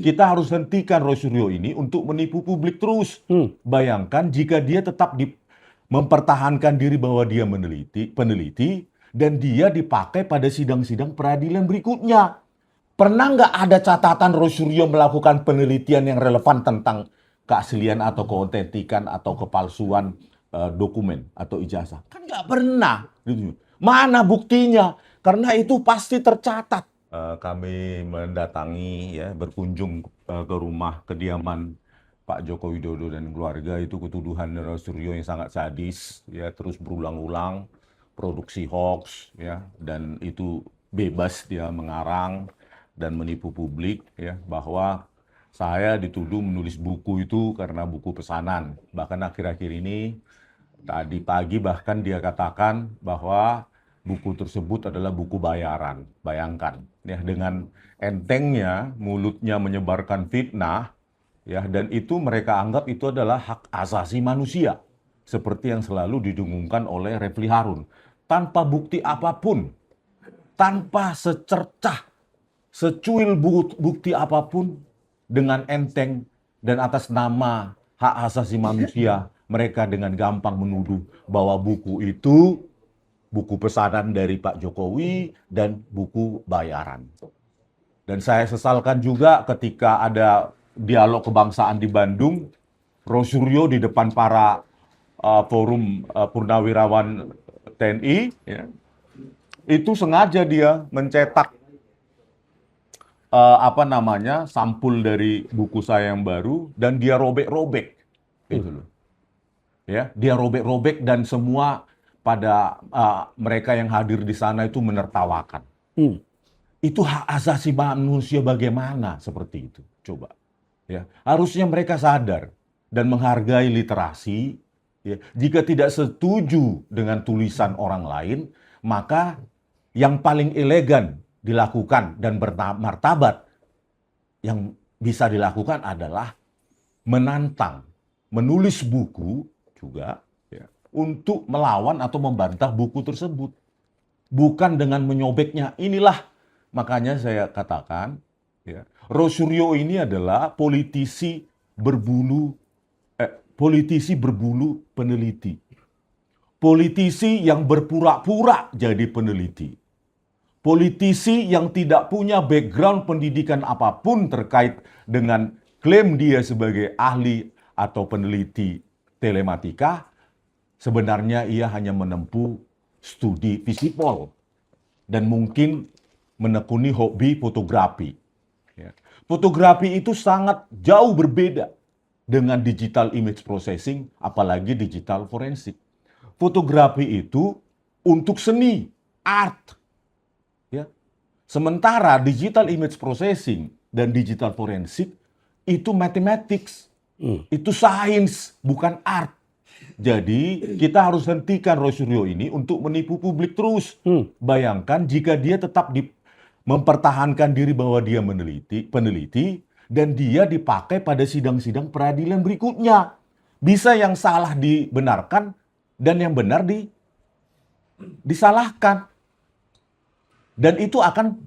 kita harus hentikan Roy Suryo ini untuk menipu publik terus. Bayangkan jika dia tetap mempertahankan diri bahwa dia peneliti, dan dia dipakai pada sidang-sidang peradilan berikutnya. Pernah nggak ada catatan Roy Suryo melakukan penelitian yang relevan tentang keaslian atau keotentikan atau kepalsuan dokumen atau ijazah? Kan nggak pernah. Mana buktinya? Karena itu pasti tercatat. Kami mendatangi, berkunjung ke rumah kediaman Pak Joko Widodo dan keluarga. Itu ketuduhan Roy Suryo yang sangat sadis, terus berulang-ulang, produksi hoax, dan itu bebas dia mengarang dan menipu publik, bahwa saya dituduh menulis buku itu karena buku pesanan. Bahkan akhir-akhir ini, tadi pagi bahkan dia katakan bahwa buku tersebut adalah buku bayaran. Bayangkan, dengan entengnya mulutnya menyebarkan fitnah, dan itu mereka anggap itu adalah hak asasi manusia, seperti yang selalu didengungkan oleh Refli Harun. Tanpa bukti apapun, tanpa secercah, secuil bukti apapun, dengan enteng dan atas nama hak asasi manusia, mereka dengan gampang menuduh bahwa buku itu buku pesanan dari Pak Jokowi dan buku bayaran. Dan saya sesalkan juga ketika ada dialog kebangsaan di Bandung, Roy Suryo di depan para forum purnawirawan TNI, itu sengaja dia mencetak sampul dari buku saya yang baru dan dia robek-robek, gitu loh. Dia robek-robek dan semua pada mereka yang hadir di sana itu menertawakan. Itu hak asasi manusia bagaimana seperti itu? Coba. Harusnya mereka sadar dan menghargai literasi. Jika tidak setuju dengan tulisan orang lain, maka yang paling elegan dilakukan dan bermartabat yang bisa dilakukan adalah menantang, menulis buku juga untuk melawan atau membantah buku tersebut. Bukan dengan menyobeknya. Inilah makanya saya katakan, Roy Suryo ini adalah politisi berbulu peneliti. Politisi yang berpura-pura jadi peneliti. Politisi yang tidak punya background pendidikan apapun terkait dengan klaim dia sebagai ahli atau peneliti telematika. Sebenarnya ia hanya menempuh studi Visipol dan mungkin menekuni hobi fotografi. Fotografi itu sangat jauh berbeda dengan digital image processing, apalagi digital forensik. Fotografi itu untuk seni, art. Sementara digital image processing dan digital forensik itu mathematics, itu sains, bukan art. Jadi kita harus hentikan Roy Suryo ini untuk menipu publik terus. Bayangkan jika dia tetap mempertahankan diri bahwa dia peneliti, dan dia dipakai pada sidang-sidang peradilan berikutnya. Bisa yang salah dibenarkan dan yang benar disalahkan. Dan itu akan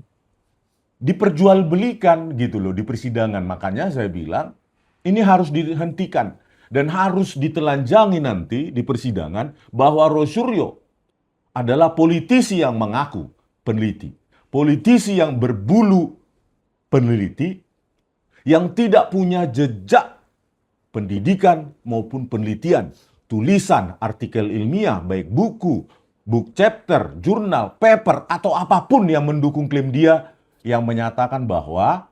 diperjualbelikan gitu loh di persidangan. Makanya saya bilang ini harus dihentikan dan harus ditelanjangi nanti di persidangan bahwa Roy Suryo adalah politisi yang mengaku peneliti. Politisi yang berbulu peneliti, yang tidak punya jejak pendidikan maupun penelitian, tulisan, artikel ilmiah, baik buku, book chapter, jurnal, paper, atau apapun yang mendukung klaim dia, yang menyatakan bahwa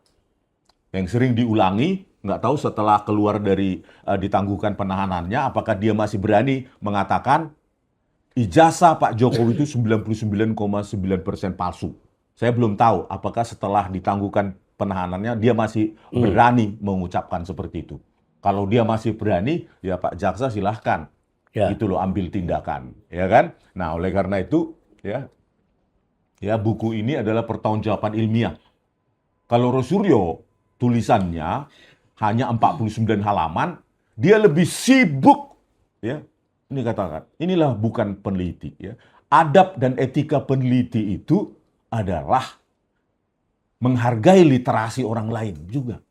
yang sering diulangi, nggak tahu setelah keluar dari ditangguhkan penahanannya, apakah dia masih berani mengatakan ijazah Pak Jokowi itu 99,9% palsu. Saya belum tahu apakah setelah ditangguhkan penahanannya dia masih berani mengucapkan seperti itu. Kalau dia masih berani, ya Pak Jaksa silahkan. Gitu loh, ambil tindakan, ya kan? Nah, oleh karena itu, buku ini adalah pertanggungjawaban ilmiah. Kalau Roy Suryo tulisannya hanya 49 halaman, dia lebih sibuk, Ini katakan, inilah bukan peneliti, Adab dan etika peneliti itu adalah menghargai literasi orang lain juga.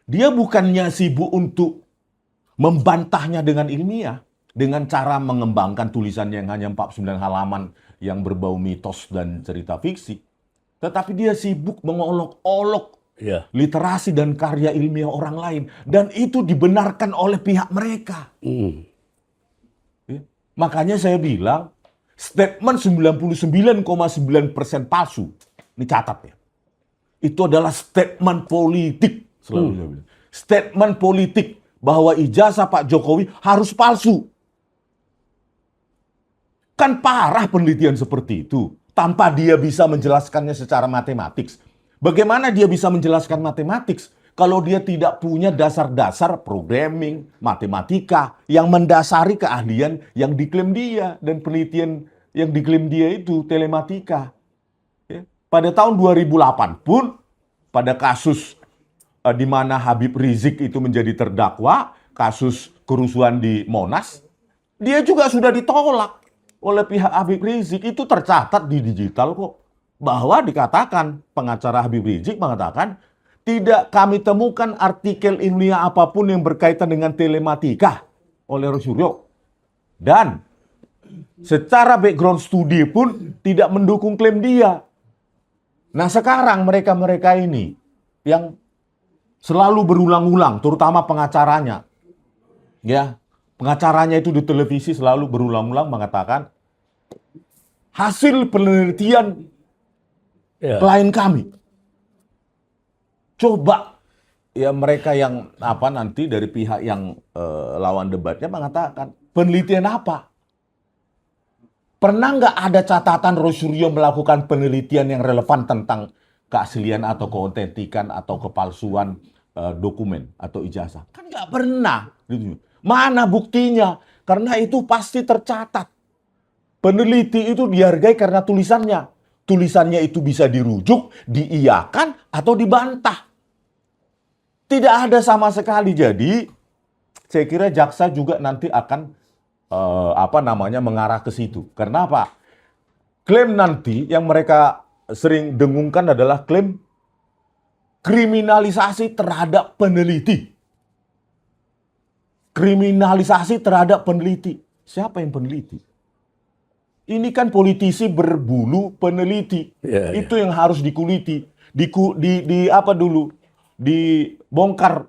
Dia bukannya sibuk untuk membantahnya dengan ilmiah, dengan cara mengembangkan tulisan yang hanya 49 halaman yang berbau mitos dan cerita fiksi. Tetapi dia sibuk mengolok-olok Ya. literasi dan karya ilmiah orang lain. Dan itu dibenarkan oleh pihak mereka. Ya. Makanya saya bilang, statement 99,9% palsu. Ini catat ya. Itu adalah statement politik. Selalu saya bilang. Statement politik bahwa ijazah Pak Jokowi harus palsu. Kan parah penelitian seperti itu. Tanpa dia bisa menjelaskannya secara matematik. Bagaimana dia bisa menjelaskan matematik kalau dia tidak punya dasar-dasar programming, matematika yang mendasari keahlian yang diklaim dia dan penelitian yang diklaim dia itu telematika. Ya. Pada tahun 2008 pun pada kasus di mana Habib Rizik itu menjadi terdakwa, kasus kerusuhan di Monas, dia juga sudah ditolak oleh pihak Habib Rizik. Itu tercatat di digital kok. Bahwa dikatakan, pengacara Habib Rizik mengatakan, tidak kami temukan artikel ilmiah apapun yang berkaitan dengan telematika oleh Rosuryo. Dan secara background studi pun tidak mendukung klaim dia. Nah sekarang mereka-mereka ini yang selalu berulang-ulang, terutama pengacaranya, ya, pengacaranya itu di televisi selalu berulang-ulang mengatakan hasil penelitian klien kami. Coba ya mereka yang nanti dari pihak yang lawan debatnya mengatakan penelitian apa? Pernah nggak ada catatan Rosuryo melakukan penelitian yang relevan tentang keaslian atau keautentikan atau kepalsuan dokumen atau ijazah? Kan nggak pernah. Mana buktinya? Karena itu pasti tercatat. Peneliti itu dihargai karena tulisannya. Tulisannya itu bisa dirujuk, diiyakan, atau dibantah. Tidak ada sama sekali. Jadi, saya kira jaksa juga nanti akan mengarah ke situ. Karena apa? Klaim nanti yang mereka sering dengungkan adalah klaim kriminalisasi terhadap peneliti. Kriminalisasi terhadap peneliti. Siapa yang peneliti? Ini kan politisi berbulu peneliti. Itu yang harus dikuliti. Dibongkar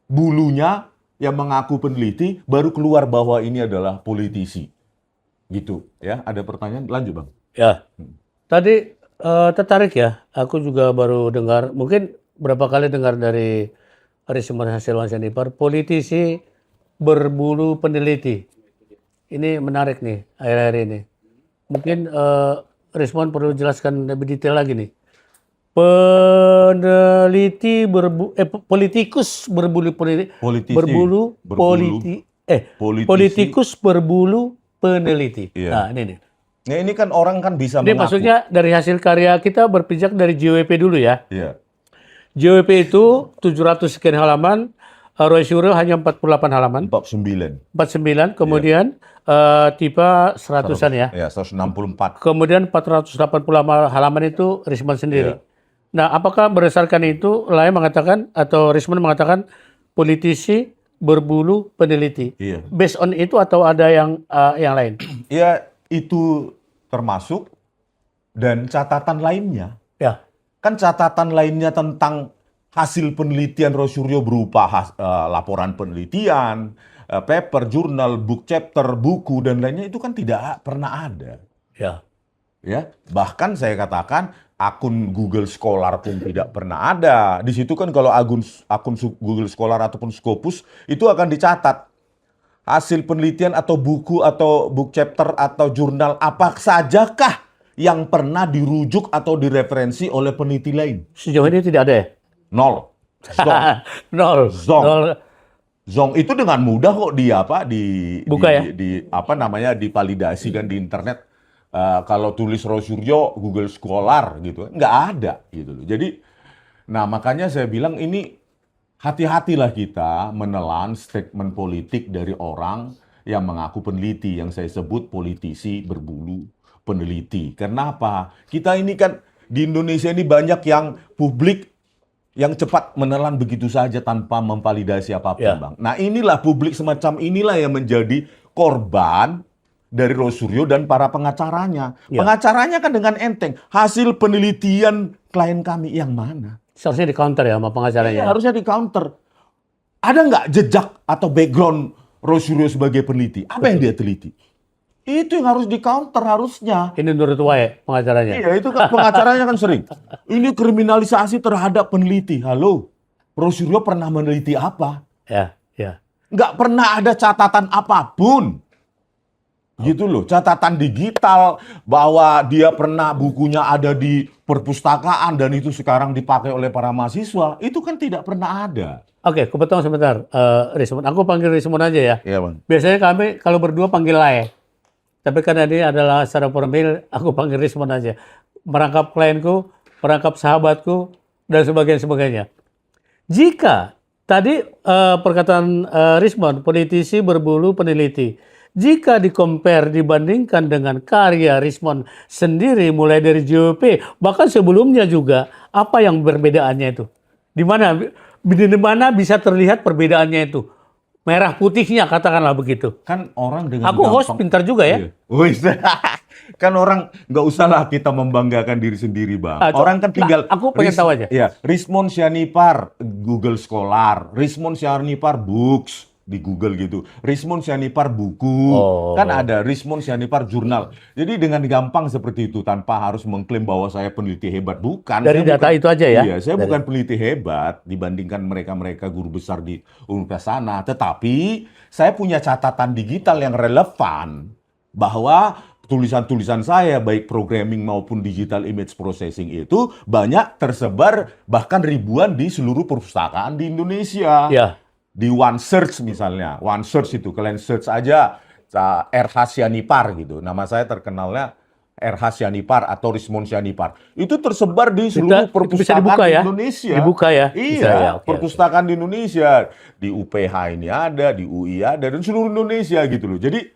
bulunya yang mengaku peneliti, baru keluar bahwa ini adalah politisi. Gitu ya. Ada pertanyaan? Lanjut Bang. Ya. Tadi tertarik ya. Aku juga baru dengar, mungkin berapa kali dengar dari Rismon Hasilwan Syandipar, politisi berbulu peneliti. Ini menarik nih akhir-akhir ini. Mungkin Rismon perlu jelaskan lebih detail lagi nih. Politikus berbulu peneliti. Politikus berbulu peneliti. Iya. Nah, ini nih. Nah, ini kan orang kan bisa Ini mengaku. maksudnya dari hasil karya kita berpijak dari JWP dulu ya. Iya. JWP itu 700 sekian halaman, Rosuryo hanya 48 halaman. 49, kemudian tiba 100-an ya. Ya, 164. Kemudian 480 halaman itu Rismon sendiri. Nah, apakah berdasarkan itu Lai mengatakan atau Rismon mengatakan politisi berbulu peneliti? Iya. Based on itu atau ada yang lain? Ya, itu termasuk dan catatan lainnya. Ya. Kan catatan lainnya tentang hasil penelitian Rosuryo berupa laporan penelitian, paper, jurnal, book chapter, buku dan lainnya itu kan tidak pernah ada. Ya. Ya, bahkan saya katakan akun Google Scholar pun tidak pernah ada. Di situ kan kalau akun Google Scholar ataupun Scopus itu akan dicatat hasil penelitian atau buku atau book chapter atau jurnal apa sajakah yang pernah dirujuk atau direferensi oleh peneliti lain. Sejauh ini tidak ada ya? Nol. Nol. Zong itu dengan mudah kok divalidasi kan di internet. Kalau tulis Rosuryo Google Scholar gitu, nggak ada gitu loh. Jadi, nah makanya saya bilang ini hati-hatilah kita menelan statement politik dari orang yang mengaku peneliti, yang saya sebut politisi berbulu peneliti. Kenapa? Kita ini kan di Indonesia ini banyak yang publik yang cepat menelan begitu saja tanpa memvalidasi apapun, Ya. Bang. Nah, inilah publik semacam inilah yang menjadi korban dari Rosuryo dan para pengacaranya. Ya. Pengacaranya kan dengan enteng, hasil penelitian klien kami yang mana? Seharusnya di counter ya sama pengacaranya. Iya, harusnya di counter. Ada nggak jejak atau background Rosuryo sebagai peneliti? Apa yang dia teliti? Itu yang harus di counter harusnya. Ini menurut Wae pengacaranya. Iya, itu kan pengacaranya kan sering. Ini kriminalisasi terhadap peneliti. Halo, Rosuryo pernah meneliti apa? Ya, ya. Nggak pernah ada catatan apapun. Gitu loh, catatan digital bahwa dia pernah bukunya ada di perpustakaan dan itu sekarang dipakai oleh para mahasiswa. Itu kan tidak pernah ada. Oke, aku potong sebentar, Rismon. Aku panggil Rismon aja ya. Iya, Bang. Biasanya kami kalau berdua panggil Lae. Tapi karena ini adalah secara formal, aku panggil Rismon aja. Merangkap klienku, merangkap sahabatku, dan sebagainya. Jika tadi perkataan Rismon, politisi berbulu peneliti. Jika dibandingkan dengan karya Rismon sendiri, mulai dari JOP, bahkan sebelumnya juga, apa yang perbedaannya itu? Di mana bisa terlihat perbedaannya itu? Merah putihnya, katakanlah begitu. Kan orang dengan Aku host pintar juga ya. Iya. Wih, kan orang nggak usahlah kita membanggakan diri sendiri, Bang. Orang kan tinggal. Aku pengen tahu aja. Ya, Rismon Sianipar Google Scholar, Rismon Sianipar Books di Google gitu, Rismon Sianipar buku, kan ada Rismon Sianipar jurnal. Jadi dengan gampang seperti itu tanpa harus mengklaim bahwa saya peneliti hebat, bukan. Dari data itu aja ya. Iya, saya bukan peneliti hebat dibandingkan mereka-mereka guru besar di universitas sana. Tetapi saya punya catatan digital yang relevan bahwa tulisan-tulisan saya baik programming maupun digital image processing itu banyak tersebar bahkan ribuan di seluruh perpustakaan di Indonesia. Ya. Di OneSearch misalnya, OneSearch itu kalian search aja RH Sianipar gitu. Nama saya terkenalnya RH Sianipar atau Rismon Sianipar. Itu tersebar di seluruh perpustakaan di Indonesia. Dibuka ya? Iya, bisa, ya, perpustakaan di Indonesia. Di UPH ini ada, di UI ada, dan seluruh Indonesia gitu loh. Jadi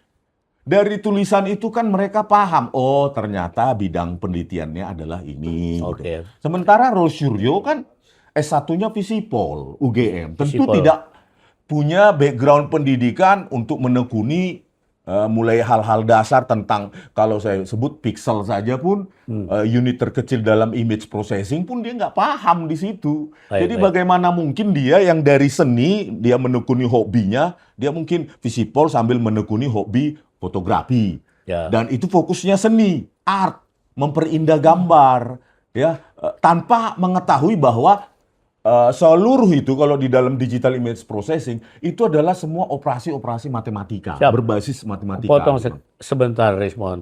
dari tulisan itu kan mereka paham, oh ternyata bidang penelitiannya adalah ini. Gitu. Sementara Rosuryo kan S1-nya Visipol, UGM. Tentu tidak punya background pendidikan untuk menekuni mulai hal-hal dasar tentang, kalau saya sebut pixel saja pun, unit terkecil dalam image processing pun dia nggak paham di situ. Jadi bagaimana mungkin dia yang dari seni, dia menekuni hobinya, dia mungkin Visipol sambil menekuni hobi fotografi. Ya. Dan itu fokusnya seni, art, memperindah gambar, ya, tanpa mengetahui bahwa seluruh itu kalau di dalam digital image processing itu adalah semua operasi-operasi matematika. Berbasis matematika. Potong sebentar, Rismon.